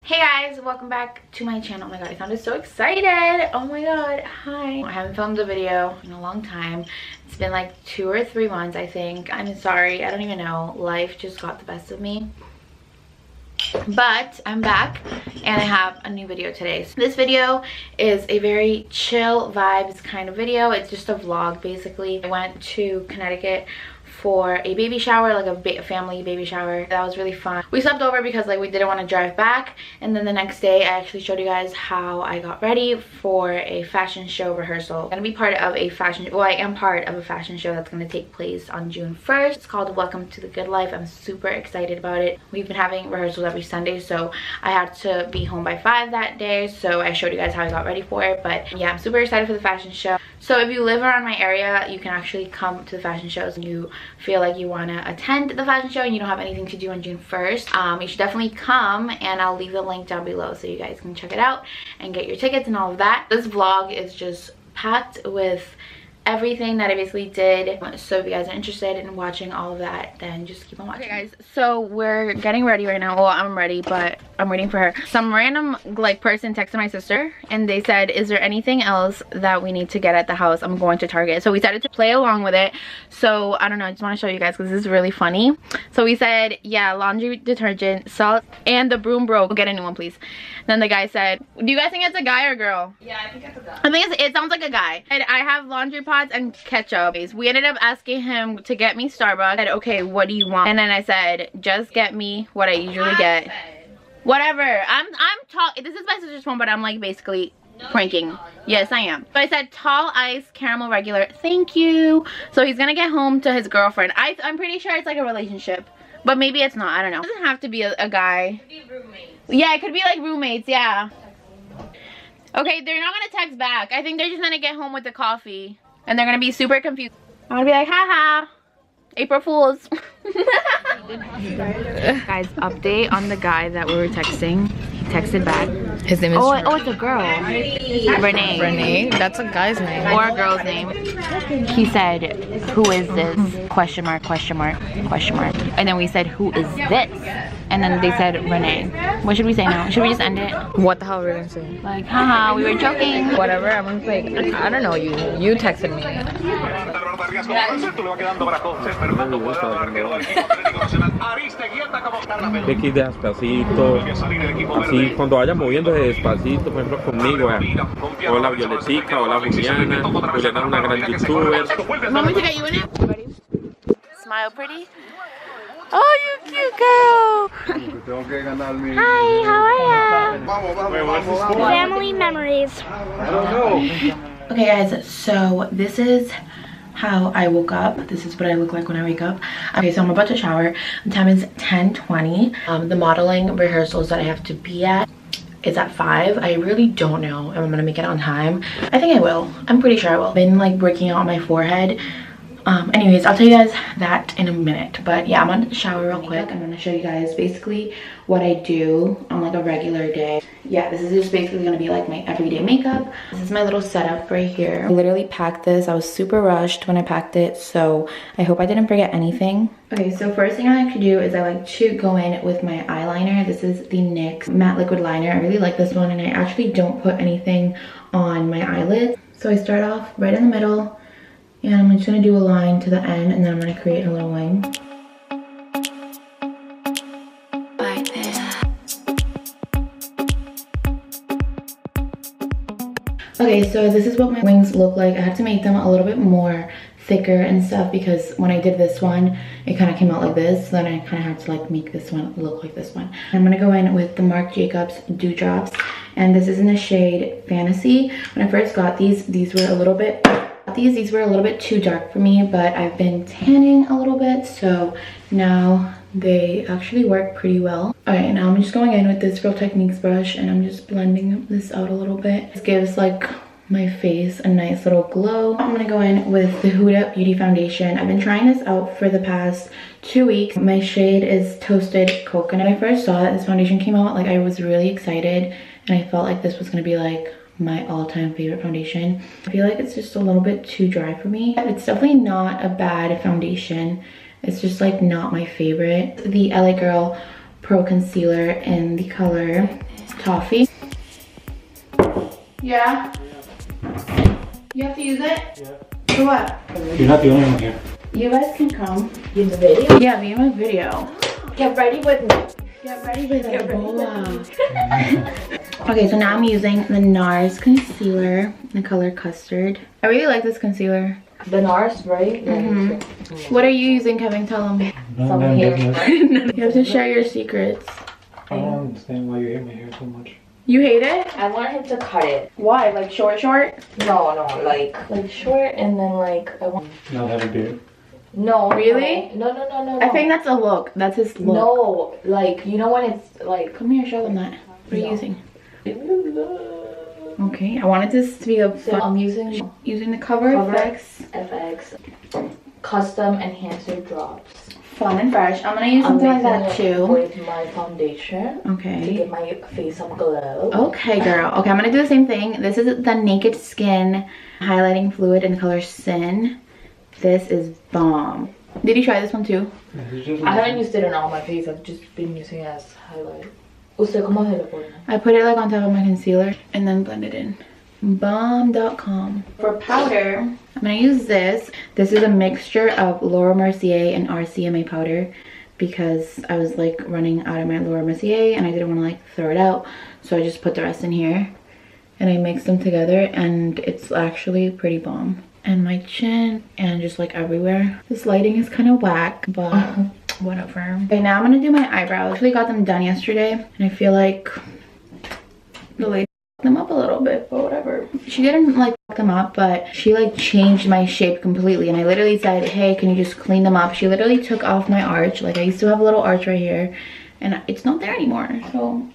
Hey guys, welcome back to my channel. Oh my god, I sounded so excited. Oh my god, hi. I haven't filmed a video in a long time. It's been like 2 or 3 months, I think. I'm sorry, I don't even know. Life just got the best of me. But I'm back and I have a new video today. So this video is a very chill vibes kind of video. It's just a vlog basically. I went to Connecticut for a baby shower, like a family baby shower. That was really fun. We slept over because like we didn't want to drive back, and then the next day I actually showed you guys how I got ready for a fashion show rehearsal. I'm gonna be part of a fashion, well, I am part of a fashion show that's gonna take place on June 1st. It's called Welcome to the Good Life. I'm super excited about it. We've been having rehearsals every Sunday, so I had to be home by 5 that day, so I showed you guys how I got ready for it. But yeah, I'm super excited for the fashion show. So if you live around my area, you can actually come to the fashion shows and you feel like you want to attend the fashion show and you don't have anything to do on June 1st, you should definitely come, and I'll leave the link down below so you guys can check it out and get your tickets and all of that. This vlog is just packed with everything that I basically did, so if you guys are interested in watching all of that, then just keep on watching. Okay guys, so we're getting ready right now. Well, I'm ready, but I'm waiting for her. Some random like person texted my sister and they said, is there anything else that we need to get at the house? I'm going to Target. So we decided to play along with it. So I don't know, I just want to show you guys because this is really funny. So we said, yeah, laundry detergent, salt, and the broom broke. Get a new one please. Then the guy said, do you guys think it's a guy or girl? Yeah, I think it's a guy. I think it sounds like a guy. And I have laundry pots and ketchup. We ended up asking him to get me Starbucks. I said, okay, what do you want? And then I said, just get me what I usually get. Whatever. I'm talking. This is my sister's phone, but I'm like basically pranking. Yes, I am. But I said tall ice caramel regular. Thank you. So he's gonna get home to his girlfriend. I'm pretty sure it's like a relationship, but maybe it's not. I don't know. It doesn't have to be a guy. It could be roommates. Yeah, it could be like roommates. Yeah. Okay, they're not gonna text back. I think they're just gonna get home with the coffee. And they're gonna be super confused. I'm gonna be like, haha, April Fools. Guys, update on the guy that we were texting. He texted back. His name is oh, it's a girl. Renee. Renee? That's a guy's name. Or a girl's name. He said, who is this? Question mark, question mark, question mark. And then we said, who is this? And then they said, Renee. What should we say now? Should we just end it? What the hell are we gonna say? Like, haha, we were joking. Whatever, I'm gonna like, I don't know, you texted me. X despacito, así cuando vaya moviéndose despacito, por ejemplo conmigo, hola Violetica, hola Juliana, Juliana es una gran youtuber. Want me to get you in it? Ready? Smile pretty. Oh, you cute girl. Hi, how are you? Family memories. Okay guys, so this is how I woke up. This is what I look like when I wake up. Okay, so I'm about to shower. The time is 10:20. The modeling rehearsals that I have to be at is at 5. I really don't know if I'm gonna make it on time. I think I will. I'm pretty sure I will. I've been like breaking out my forehead. Anyways, I'll tell you guys that in a minute. But yeah, I'm gonna shower real quick. I'm gonna show you guys basically what I do on like a regular day. Yeah, this is just basically gonna be like my everyday makeup. This is my little setup right here. I literally packed this. I was super rushed when I packed it, so I hope I didn't forget anything. Okay, so first thing I like to do is I like to go in with my eyeliner. This is the NYX matte liquid liner. I really like this one, and I actually don't put anything on my eyelids. So I start off right in the middle, and I'm just gonna do a line to the end, and then I'm gonna create a little wing. Right there. Okay, so this is what my wings look like. I have to make them a little bit more thicker and stuff because when I did this one, it kind of came out like this. So then I kind of had to like make this one look like this one. I'm gonna go in with the Marc Jacobs Dewdrops, and this is in the shade Fantasy. When I first got these were a little bit these were a little bit too dark for me, but I've been tanning a little bit, so now they actually work pretty well. Okay, now I'm just going in with this Real Techniques brush, and I'm just blending this out a little bit. This gives like my face a nice little glow. I'm gonna go in with the Huda Beauty foundation. I've been trying this out for the past 2 weeks. My shade is Toasted Coconut. When I first saw that this foundation came out, like I was really excited, and I felt like this was gonna be like my all-time favorite foundation. I feel like it's just a little bit too dry for me. It's definitely not a bad foundation. It's just like not my favorite. The LA Girl Pro Concealer in the color toffee. Yeah? You have to use it? Yeah. For what? You're not the only one here. You guys can come. In the video? Yeah, be in my video. Get ready with me. Get ready with Ebola. Okay, so now I'm using the NARS concealer in the color Custard. I really like this concealer. The NARS, right? What are you using, Kevin? Tell them. Some hair. You have to share your secrets. I don't understand why you hate my hair so much. You hate it? I want him to cut it. Why? Like short? No, like short and then like I want. Not have a beard. No. Really? No. I think that's a look. That's his look. No, like you know when it's like. Come here, show them that. What are you using? Okay, I wanted this to be a So I'm using the Cover FX FX Custom Enhancer Drops. Fun and fresh. I'm gonna use something like that too. With my foundation. To Okay. give my face some glow. Okay, girl. Okay, I'm gonna do the same thing. This is the Naked Skin highlighting fluid in the color Sin. This is bomb. Did you try this one too? I haven't used it on all my face. I've just been using it as highlight. ¿Usted cómo se lo pone? I put it like on top of my concealer and then blend it in. Bomb.com. For powder, I'm gonna use this. This is a mixture of Laura Mercier and RCMA powder because I was like running out of my Laura Mercier and I didn't want to like throw it out. So I just put the rest in here and I mixed them together and it's actually pretty bomb. And my chin and just like everywhere. This lighting is kind of whack, but whatever. Okay, now I'm gonna do my eyebrows. I actually got them done yesterday and I feel like the lady fucked them up a little bit, but whatever. She didn't like fuck them up, but she like changed my shape completely and I literally said, hey, can you just clean them up? She literally took off my arch. Like I used to have a little arch right here and it's not there anymore. So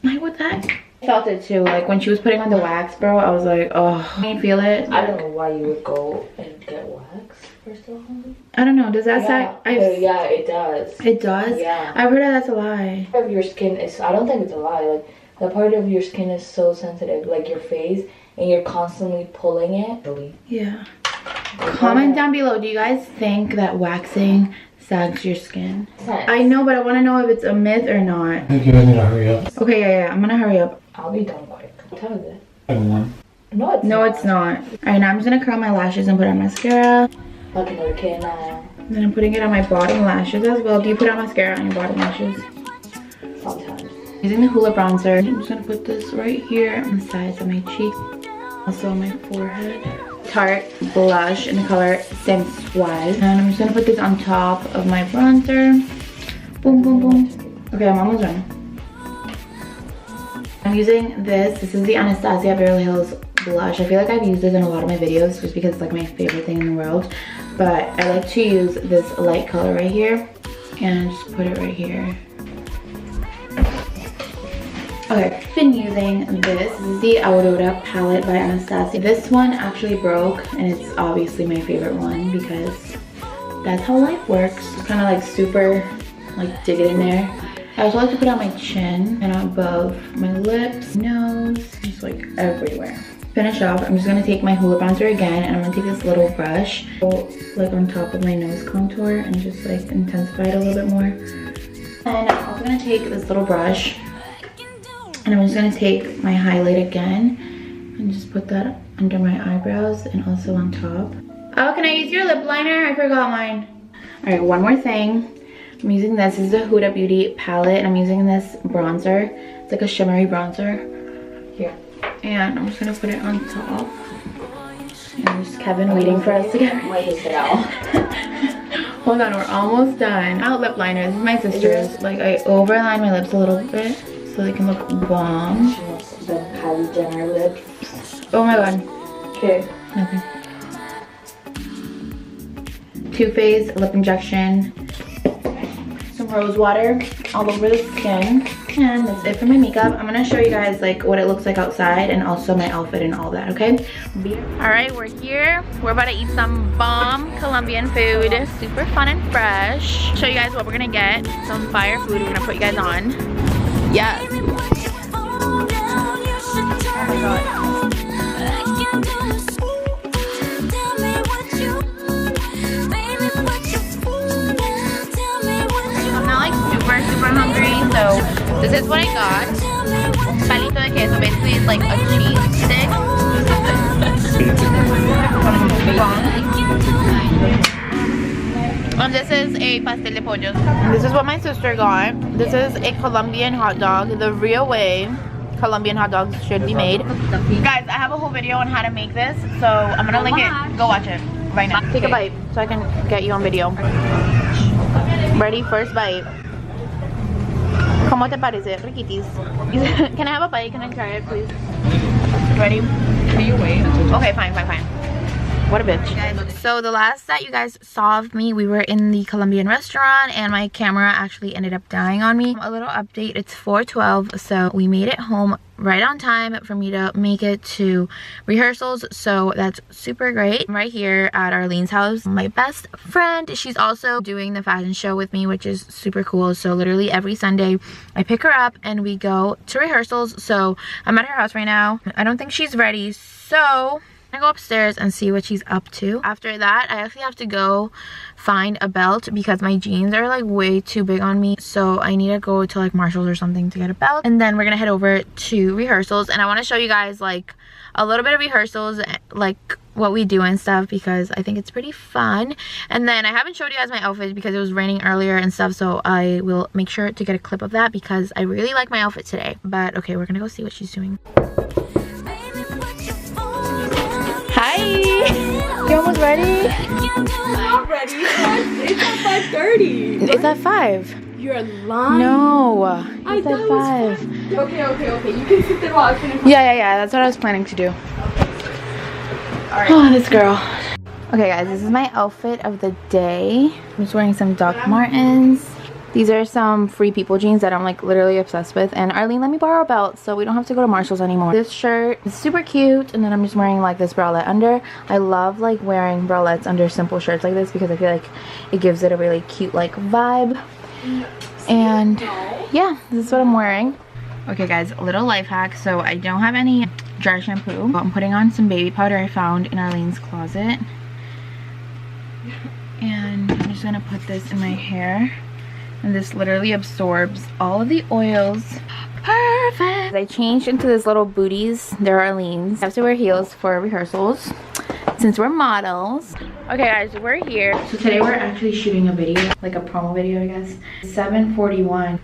like what the heck? I felt it too, like when she was putting on the wax, bro, I was like, oh, can you feel it? I don't know why you would go and get wax first of all. I don't know, does that say? Yeah, it does. It does? Yeah. I've heard that's a lie. Part of your skin is, I don't think it's a lie, like the part of your skin is so sensitive, like your face, and you're constantly pulling it. Yeah. Comment down below, do you guys think that waxing sags your skin? I know, but I want to know if it's a myth or not. I think you guys need to hurry up. Okay, yeah, I'm gonna hurry up. I'll be done quick. What time is it? I don't want. No, It's not. Alright, now I'm just gonna curl my lashes and put on mascara. Okay, Then I'm putting it on my bottom lashes as well. Do you put on mascara on your bottom lashes? sometimes. Using the Hoola bronzer. I'm just gonna put this right here on the sides of my cheek. Also on my forehead. Tarte blush in the color Sensual. And I'm just gonna put this on top of my bronzer. Boom, boom, boom. Okay, I'm almost done. I'm using this. This is the Anastasia Beverly Hills blush. I feel like I've used this in a lot of my videos just because it's like my favorite thing in the world. But I like to use this light color right here and just put it right here. Okay, I've been using this. This is the Aurora palette by Anastasia. This one actually broke and it's obviously my favorite one because that's how life works. It's kind of like super, like dig it in there. I also like to put on my chin and above my lips, nose, just like everywhere. Finish off, I'm just gonna take my Hoola bronzer again and I'm gonna take this little brush, go like on top of my nose contour and just like intensify it a little bit more. And I'm also gonna take this little brush and I'm just gonna take my highlight again and just put that under my eyebrows and also on top. Oh, can I use your lip liner? I forgot mine. All right, one more thing. I'm using this. This is a Huda Beauty palette and I'm using this bronzer. It's like a shimmery bronzer. Here. And I'm just gonna put it on top. And there's Kevin waiting for us to get ready. Hold on, we're almost done. Out lip liner. This is my sister's. Like I overline my lips a little bit so they can look bomb. The Kylie Jenner lips. Oh my god. Okay. Nothing. Too Faced lip injection. Some rose water all over the skin. And that's it for my makeup. I'm gonna show you guys like what it looks like outside and also my outfit and all that, okay? Alright, we're here. We're about to eat some bomb Colombian food. Super fun and fresh. Show you guys what we're gonna get. Some fire food we're gonna put you guys on. Yes. Oh my god. I'm not like super hungry, so this is what I got. like a cheese stick. And this is a pastel de pollo. This is what my sister got. This is a Colombian hot dog, the real way Colombian hot dogs should be made. Guys, I have a whole video on how to make this, so I'm gonna link it. Go watch it right now. Take a bite so I can get you on video. Ready? First bite. ¿Cómo te parece? Riquitis. Can I have a bite? Can I try it, please? Ready? Can you wait? Okay, fine. What a bitch. So the last that you guys saw of me, we were in the Colombian restaurant and my camera actually ended up dying on me. A little update, it's 4:12, so we made it home right on time for me to make it to rehearsals, so that's super great. I'm right here at Arlene's house. My best friend, she's also doing the fashion show with me, which is super cool. So literally every Sunday I pick her up and we go to rehearsals. So I'm at her house right now. I don't think she's ready, so I'm gonna go upstairs and see what she's up to. After that, I actually have to go find a belt because my jeans are like way too big on me, so I need to go to like Marshalls or something to get a belt. And then we're gonna head over to rehearsals, and I want to show you guys like a little bit of rehearsals, like what we do and stuff, because I think it's pretty fun. And then I haven't showed you guys my outfit because it was raining earlier and stuff, so I will make sure to get a clip of that because I really like my outfit today. But okay, we're gonna go see what she's doing. Hi! You almost ready? I'm not ready. It's at 5:30. It's at 5. You're lying. No, it's at 5. Okay. You can sit there while I finish. Yeah. That's what I was planning to do. Alright. Oh, this girl. Okay, guys, this is my outfit of the day. I'm just wearing some Doc Martens. These are some Free People jeans that I'm like literally obsessed with. And Arlene let me borrow a belt so we don't have to go to Marshalls anymore. This shirt is super cute, and then I'm just wearing like this bralette under. I love like wearing bralettes under simple shirts like this because I feel like it gives it a really cute like vibe. And yeah, this is what I'm wearing. Okay guys, a little life hack. So I don't have any dry shampoo, but I'm putting on some baby powder I found in Arlene's closet. And I'm just gonna put this in my hair. And this literally absorbs all of the oils. Perfect! I changed into this little booties. They're Arlene's. I have to wear heels for rehearsals since we're models. Okay guys, we're here. So today we're actually shooting a video, like a promo video I guess. 7:41.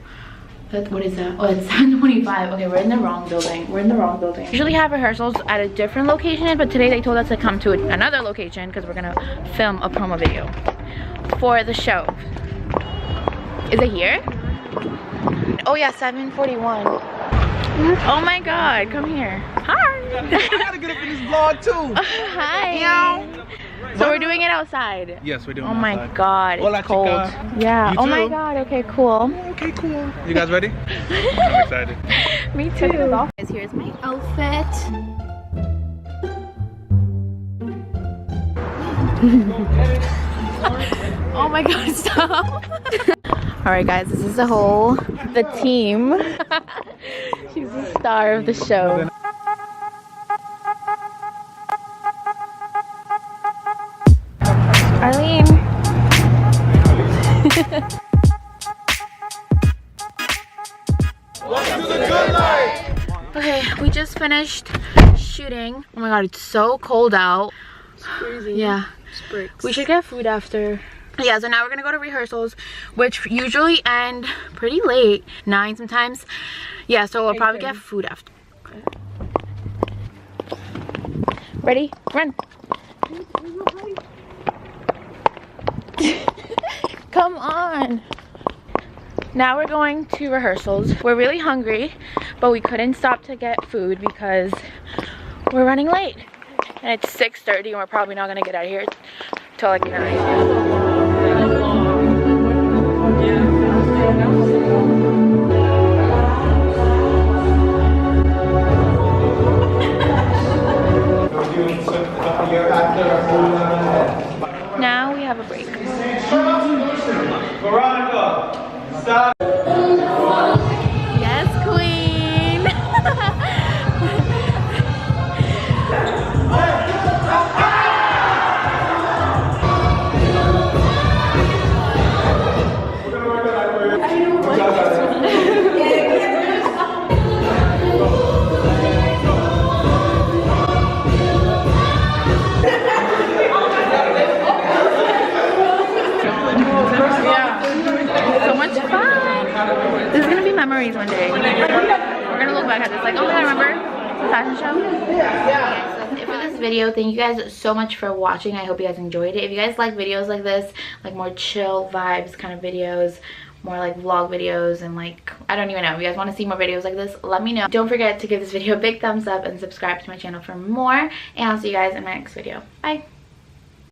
What is that? Oh, it's 7:25. Okay, we're in the wrong building. We usually have rehearsals at a different location, but today they told us to come to another location because we're gonna film a promo video for the show. Is it here? Oh yeah, 7:41. Oh my god, come here. Hi. I gotta get up in this vlog too. Hi. So we're doing it outside. Yes, we're doing it outside. outside. Oh my god, Hola, it's cold. chica. Yeah. You Oh my too? god, okay, cool. Okay, cool. You guys ready? I'm excited. Me too. Guys, here's my outfit. Oh my god, stop. Alright guys, this is the team. She's the star of the show. Arlene. Okay, we just finished shooting. Oh my god, it's so cold out. It's freezing. Yeah. We should get food after. Yeah, so now we're gonna go to rehearsals, which usually end pretty late, 9 sometimes. Yeah, so we'll probably get food after. Ready? Run. Come on. Now we're going to rehearsals. We're really hungry, but we couldn't stop to get food because we're running late. And it's 6:30 and we're probably not gonna get out of here till like 9. Now we have a break. Veronica, stop. Yes, queen. memories one day. We're gonna look back at this like, oh my god, remember the fashion show? Yeah, so that's it for this video. Thank you guys so much for watching. I hope you guys enjoyed it. If you guys like videos like this, like more chill vibes kind of videos, more like vlog videos, and like, I don't even know, if you guys want to see more videos like this, let me know. Don't forget to give this video a big thumbs up and subscribe to my channel for more, and I'll see you guys in my next video. Bye.